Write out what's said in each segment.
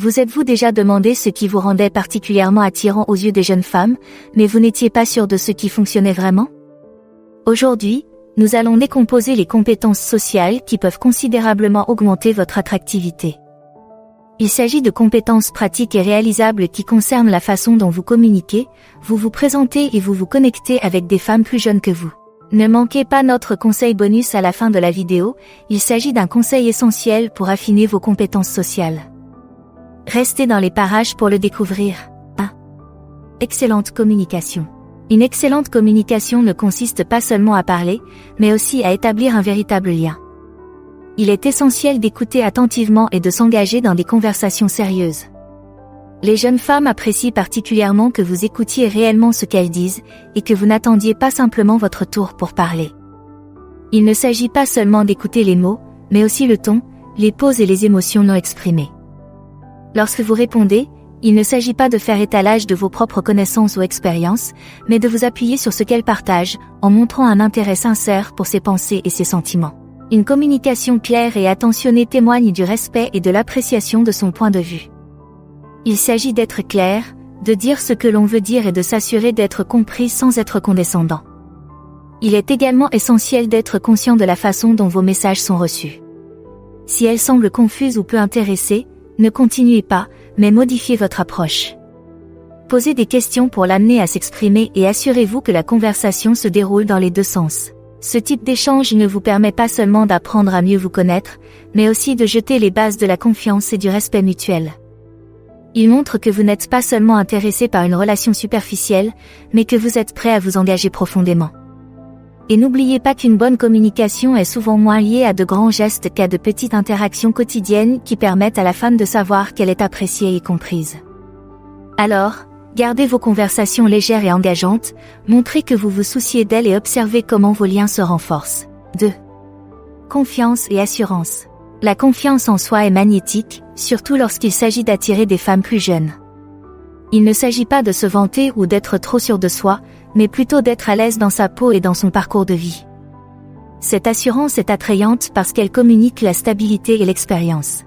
Vous êtes-vous déjà demandé ce qui vous rendait particulièrement attirant aux yeux des jeunes femmes, mais vous n'étiez pas sûr de ce qui fonctionnait vraiment? Aujourd'hui, nous allons décomposer les compétences sociales qui peuvent considérablement augmenter votre attractivité. Il s'agit de compétences pratiques et réalisables qui concernent la façon dont vous communiquez, vous vous présentez et vous vous connectez avec des femmes plus jeunes que vous. Ne manquez pas notre conseil bonus à la fin de la vidéo, il s'agit d'un conseil essentiel pour affiner vos compétences sociales. Restez dans les parages pour le découvrir. 1. Excellente communication. Une excellente communication ne consiste pas seulement à parler, mais aussi à établir un véritable lien. Il est essentiel d'écouter attentivement et de s'engager dans des conversations sérieuses. Les jeunes femmes apprécient particulièrement que vous écoutiez réellement ce qu'elles disent, et que vous n'attendiez pas simplement votre tour pour parler. Il ne s'agit pas seulement d'écouter les mots, mais aussi le ton, les pauses et les émotions non exprimées. Lorsque vous répondez, il ne s'agit pas de faire étalage de vos propres connaissances ou expériences, mais de vous appuyer sur ce qu'elles partagent, en montrant un intérêt sincère pour ses pensées et ses sentiments. Une communication claire et attentionnée témoigne du respect et de l'appréciation de son point de vue. Il s'agit d'être clair, de dire ce que l'on veut dire et de s'assurer d'être compris sans être condescendant. Il est également essentiel d'être conscient de la façon dont vos messages sont reçus. Si elles semblent confuses ou peu intéressées, ne continuez pas, mais modifiez votre approche. Posez des questions pour l'amener à s'exprimer et assurez-vous que la conversation se déroule dans les deux sens. Ce type d'échange ne vous permet pas seulement d'apprendre à mieux vous connaître, mais aussi de jeter les bases de la confiance et du respect mutuel. Il montre que vous n'êtes pas seulement intéressé par une relation superficielle, mais que vous êtes prêt à vous engager profondément. Et n'oubliez pas qu'une bonne communication est souvent moins liée à de grands gestes qu'à de petites interactions quotidiennes qui permettent à la femme de savoir qu'elle est appréciée et comprise. Alors, gardez vos conversations légères et engageantes, montrez que vous vous souciez d'elle et observez comment vos liens se renforcent. 2. Confiance et assurance. La confiance en soi est magnétique, surtout lorsqu'il s'agit d'attirer des femmes plus jeunes. Il ne s'agit pas de se vanter ou d'être trop sûr de soi, mais plutôt d'être à l'aise dans sa peau et dans son parcours de vie. Cette assurance est attrayante parce qu'elle communique la stabilité et l'expérience.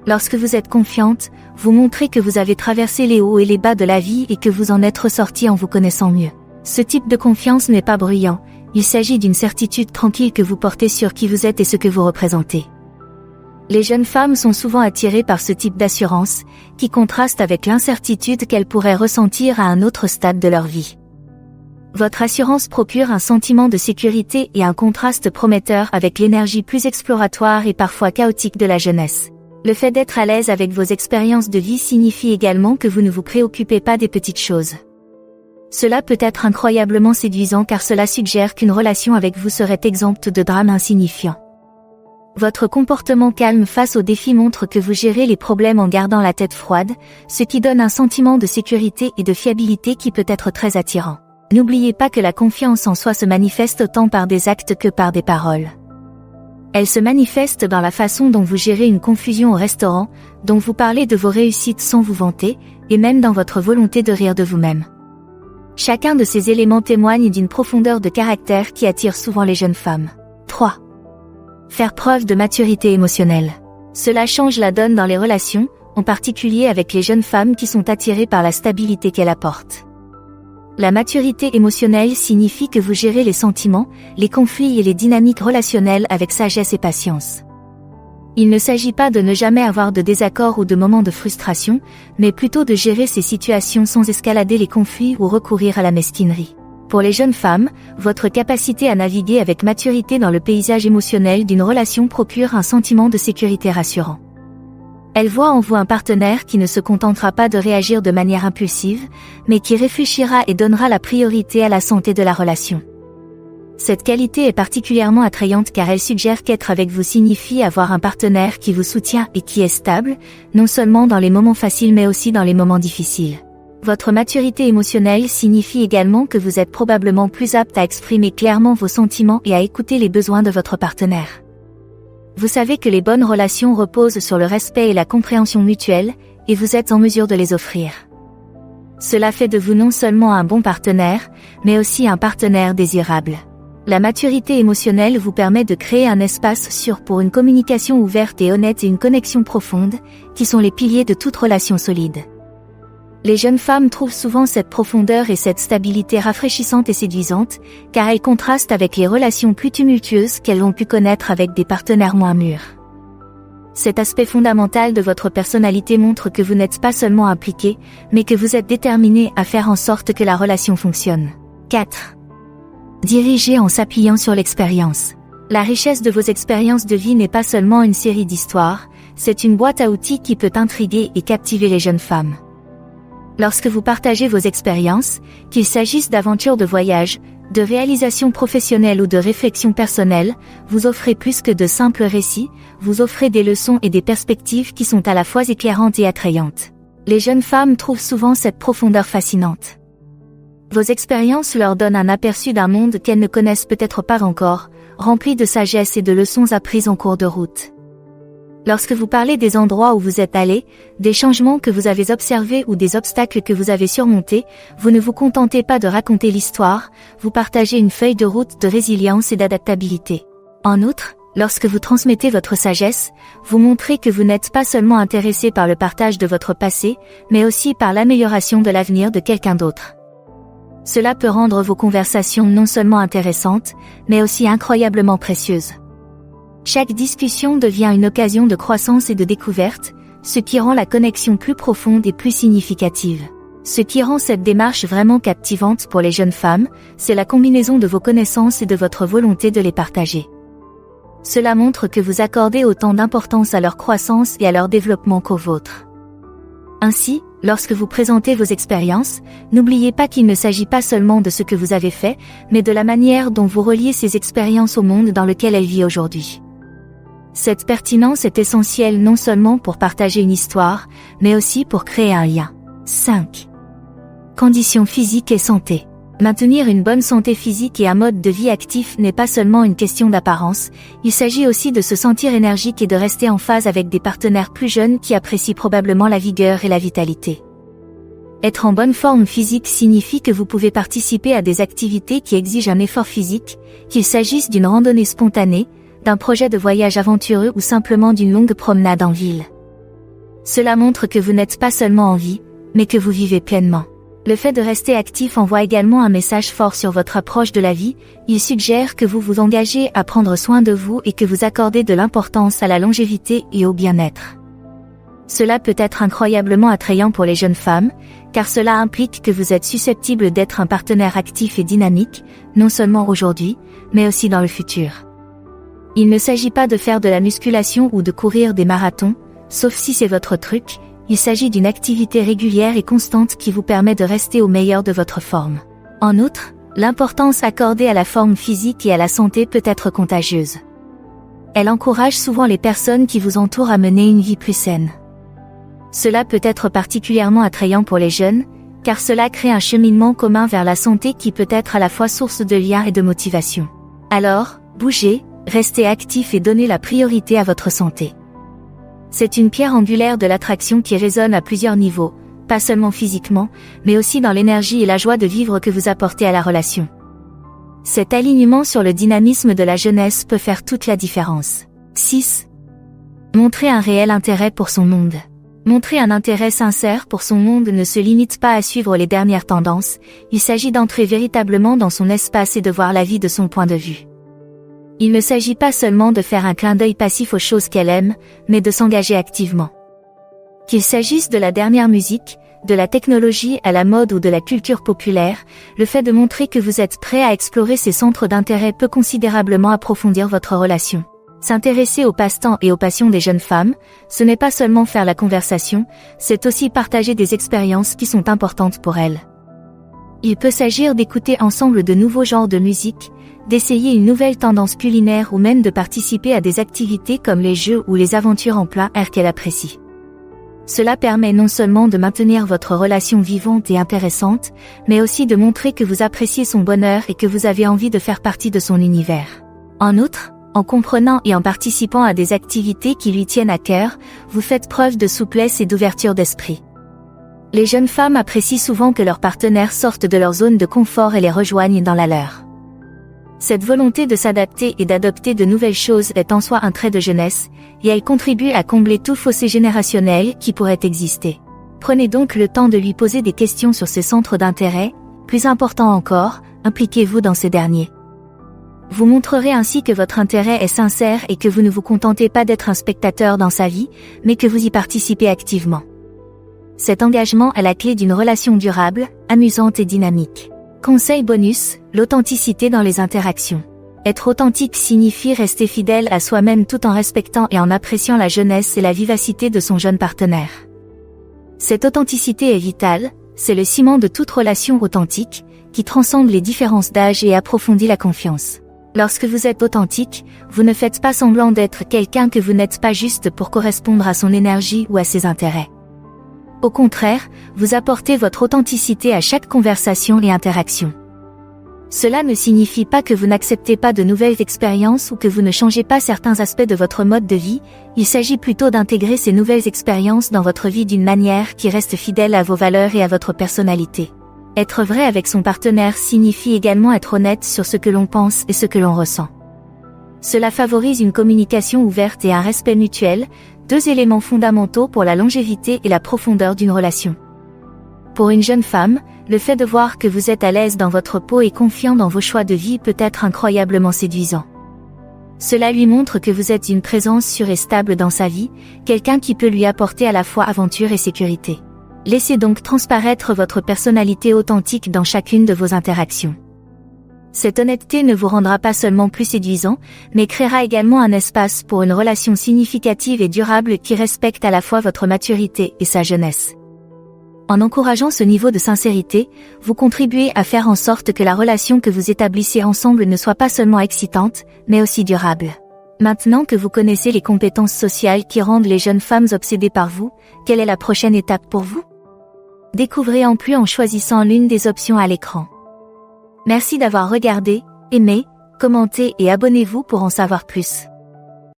Lorsque vous êtes confiante, vous montrez que vous avez traversé les hauts et les bas de la vie et que vous en êtes ressorti en vous connaissant mieux. Ce type de confiance n'est pas bruyant, il s'agit d'une certitude tranquille que vous portez sur qui vous êtes et ce que vous représentez. Les jeunes femmes sont souvent attirées par ce type d'assurance, qui contraste avec l'incertitude qu'elles pourraient ressentir à un autre stade de leur vie. Votre assurance procure un sentiment de sécurité et un contraste prometteur avec l'énergie plus exploratoire et parfois chaotique de la jeunesse. Le fait d'être à l'aise avec vos expériences de vie signifie également que vous ne vous préoccupez pas des petites choses. Cela peut être incroyablement séduisant car cela suggère qu'une relation avec vous serait exempte de drames insignifiants. Votre comportement calme face aux défis montre que vous gérez les problèmes en gardant la tête froide, ce qui donne un sentiment de sécurité et de fiabilité qui peut être très attirant. N'oubliez pas que la confiance en soi se manifeste autant par des actes que par des paroles. Elle se manifeste dans la façon dont vous gérez une confusion au restaurant, dont vous parlez de vos réussites sans vous vanter, et même dans votre volonté de rire de vous-même. Chacun de ces éléments témoigne d'une profondeur de caractère qui attire souvent les jeunes femmes. 3. Faire preuve de maturité émotionnelle. Cela change la donne dans les relations, en particulier avec les jeunes femmes qui sont attirées par la stabilité qu'elle apporte. La maturité émotionnelle signifie que vous gérez les sentiments, les conflits et les dynamiques relationnelles avec sagesse et patience. Il ne s'agit pas de ne jamais avoir de désaccord ou de moments de frustration, mais plutôt de gérer ces situations sans escalader les conflits ou recourir à la mesquinerie. Pour les jeunes femmes, votre capacité à naviguer avec maturité dans le paysage émotionnel d'une relation procure un sentiment de sécurité rassurant. Elles voient en vous un partenaire qui ne se contentera pas de réagir de manière impulsive, mais qui réfléchira et donnera la priorité à la santé de la relation. Cette qualité est particulièrement attrayante car elle suggère qu'être avec vous signifie avoir un partenaire qui vous soutient et qui est stable, non seulement dans les moments faciles mais aussi dans les moments difficiles. Votre maturité émotionnelle signifie également que vous êtes probablement plus apte à exprimer clairement vos sentiments et à écouter les besoins de votre partenaire. Vous savez que les bonnes relations reposent sur le respect et la compréhension mutuelle, et vous êtes en mesure de les offrir. Cela fait de vous non seulement un bon partenaire, mais aussi un partenaire désirable. La maturité émotionnelle vous permet de créer un espace sûr pour une communication ouverte et honnête et une connexion profonde, qui sont les piliers de toute relation solide. Les jeunes femmes trouvent souvent cette profondeur et cette stabilité rafraîchissante et séduisante, car elles contrastent avec les relations plus tumultueuses qu'elles ont pu connaître avec des partenaires moins mûrs. Cet aspect fondamental de votre personnalité montre que vous n'êtes pas seulement impliqué, mais que vous êtes déterminé à faire en sorte que la relation fonctionne. 4. Diriger en s'appuyant sur l'expérience. La richesse de vos expériences de vie n'est pas seulement une série d'histoires, c'est une boîte à outils qui peut intriguer et captiver les jeunes femmes. Lorsque vous partagez vos expériences, qu'il s'agisse d'aventures de voyage, de réalisations professionnelles ou de réflexions personnelles, vous offrez plus que de simples récits, vous offrez des leçons et des perspectives qui sont à la fois éclairantes et attrayantes. Les jeunes femmes trouvent souvent cette profondeur fascinante. Vos expériences leur donnent un aperçu d'un monde qu'elles ne connaissent peut-être pas encore, rempli de sagesse et de leçons apprises en cours de route. Lorsque vous parlez des endroits où vous êtes allé, des changements que vous avez observés ou des obstacles que vous avez surmontés, vous ne vous contentez pas de raconter l'histoire, vous partagez une feuille de route de résilience et d'adaptabilité. En outre, lorsque vous transmettez votre sagesse, vous montrez que vous n'êtes pas seulement intéressé par le partage de votre passé, mais aussi par l'amélioration de l'avenir de quelqu'un d'autre. Cela peut rendre vos conversations non seulement intéressantes, mais aussi incroyablement précieuses. Chaque discussion devient une occasion de croissance et de découverte, ce qui rend la connexion plus profonde et plus significative. Ce qui rend cette démarche vraiment captivante pour les jeunes femmes, c'est la combinaison de vos connaissances et de votre volonté de les partager. Cela montre que vous accordez autant d'importance à leur croissance et à leur développement qu'au vôtre. Ainsi, lorsque vous présentez vos expériences, n'oubliez pas qu'il ne s'agit pas seulement de ce que vous avez fait, mais de la manière dont vous reliez ces expériences au monde dans lequel elles vivent aujourd'hui. Cette pertinence est essentielle non seulement pour partager une histoire, mais aussi pour créer un lien. 5. Conditions physiques et santé. Maintenir une bonne santé physique et un mode de vie actif n'est pas seulement une question d'apparence, il s'agit aussi de se sentir énergique et de rester en phase avec des partenaires plus jeunes qui apprécient probablement la vigueur et la vitalité. Être en bonne forme physique signifie que vous pouvez participer à des activités qui exigent un effort physique, qu'il s'agisse d'une randonnée spontanée, d'un projet de voyage aventureux ou simplement d'une longue promenade en ville. Cela montre que vous n'êtes pas seulement en vie, mais que vous vivez pleinement. Le fait de rester actif envoie également un message fort sur votre approche de la vie, il suggère que vous vous engagez à prendre soin de vous et que vous accordez de l'importance à la longévité et au bien-être. Cela peut être incroyablement attrayant pour les jeunes femmes, car cela implique que vous êtes susceptible d'être un partenaire actif et dynamique, non seulement aujourd'hui, mais aussi dans le futur. Il ne s'agit pas de faire de la musculation ou de courir des marathons, sauf si c'est votre truc. Il s'agit d'une activité régulière et constante qui vous permet de rester au meilleur de votre forme. En outre, l'importance accordée à la forme physique et à la santé peut être contagieuse. Elle encourage souvent les personnes qui vous entourent à mener une vie plus saine. Cela peut être particulièrement attrayant pour les jeunes, car cela crée un cheminement commun vers la santé qui peut être à la fois source de liens et de motivation. Alors, bougez, restez actif et donnez la priorité à votre santé. C'est une pierre angulaire de l'attraction qui résonne à plusieurs niveaux, pas seulement physiquement, mais aussi dans l'énergie et la joie de vivre que vous apportez à la relation. Cet alignement sur le dynamisme de la jeunesse peut faire toute la différence. 6. Montrer un réel intérêt pour son monde. Montrer un intérêt sincère pour son monde ne se limite pas à suivre les dernières tendances, il s'agit d'entrer véritablement dans son espace et de voir la vie de son point de vue. Il ne s'agit pas seulement de faire un clin d'œil passif aux choses qu'elle aime, mais de s'engager activement. Qu'il s'agisse de la dernière musique, de la technologie à la mode ou de la culture populaire, le fait de montrer que vous êtes prêt à explorer ces centres d'intérêt peut considérablement approfondir votre relation. S'intéresser aux passe-temps et aux passions des jeunes femmes, ce n'est pas seulement faire la conversation, c'est aussi partager des expériences qui sont importantes pour elles. Il peut s'agir d'écouter ensemble de nouveaux genres de musique, d'essayer une nouvelle tendance culinaire ou même de participer à des activités comme les jeux ou les aventures en plein air qu'elle apprécie. Cela permet non seulement de maintenir votre relation vivante et intéressante, mais aussi de montrer que vous appréciez son bonheur et que vous avez envie de faire partie de son univers. En outre, en comprenant et en participant à des activités qui lui tiennent à cœur, vous faites preuve de souplesse et d'ouverture d'esprit. Les jeunes femmes apprécient souvent que leurs partenaires sortent de leur zone de confort et les rejoignent dans la leur. Cette volonté de s'adapter et d'adopter de nouvelles choses est en soi un trait de jeunesse, et elle contribue à combler tout fossé générationnel qui pourrait exister. Prenez donc le temps de lui poser des questions sur ses centres d'intérêt, plus important encore, impliquez-vous dans ces derniers. Vous montrerez ainsi que votre intérêt est sincère et que vous ne vous contentez pas d'être un spectateur dans sa vie, mais que vous y participez activement. Cet engagement est la clé d'une relation durable, amusante et dynamique. Conseil bonus, l'authenticité dans les interactions. Être authentique signifie rester fidèle à soi-même tout en respectant et en appréciant la jeunesse et la vivacité de son jeune partenaire. Cette authenticité est vitale, c'est le ciment de toute relation authentique, qui transcende les différences d'âge et approfondit la confiance. Lorsque vous êtes authentique, vous ne faites pas semblant d'être quelqu'un que vous n'êtes pas juste pour correspondre à son énergie ou à ses intérêts. Au contraire, vous apportez votre authenticité à chaque conversation et interaction. Cela ne signifie pas que vous n'acceptez pas de nouvelles expériences ou que vous ne changez pas certains aspects de votre mode de vie, il s'agit plutôt d'intégrer ces nouvelles expériences dans votre vie d'une manière qui reste fidèle à vos valeurs et à votre personnalité. Être vrai avec son partenaire signifie également être honnête sur ce que l'on pense et ce que l'on ressent. Cela favorise une communication ouverte et un respect mutuel, deux éléments fondamentaux pour la longévité et la profondeur d'une relation. Pour une jeune femme, le fait de voir que vous êtes à l'aise dans votre peau et confiant dans vos choix de vie peut être incroyablement séduisant. Cela lui montre que vous êtes une présence sûre et stable dans sa vie, quelqu'un qui peut lui apporter à la fois aventure et sécurité. Laissez donc transparaître votre personnalité authentique dans chacune de vos interactions. Cette honnêteté ne vous rendra pas seulement plus séduisant, mais créera également un espace pour une relation significative et durable qui respecte à la fois votre maturité et sa jeunesse. En encourageant ce niveau de sincérité, vous contribuez à faire en sorte que la relation que vous établissez ensemble ne soit pas seulement excitante, mais aussi durable. Maintenant que vous connaissez les compétences sociales qui rendent les jeunes femmes obsédées par vous, quelle est la prochaine étape pour vous ? Découvrez en plus en choisissant l'une des options à l'écran. Merci d'avoir regardé, aimé, commenté et abonnez-vous pour en savoir plus.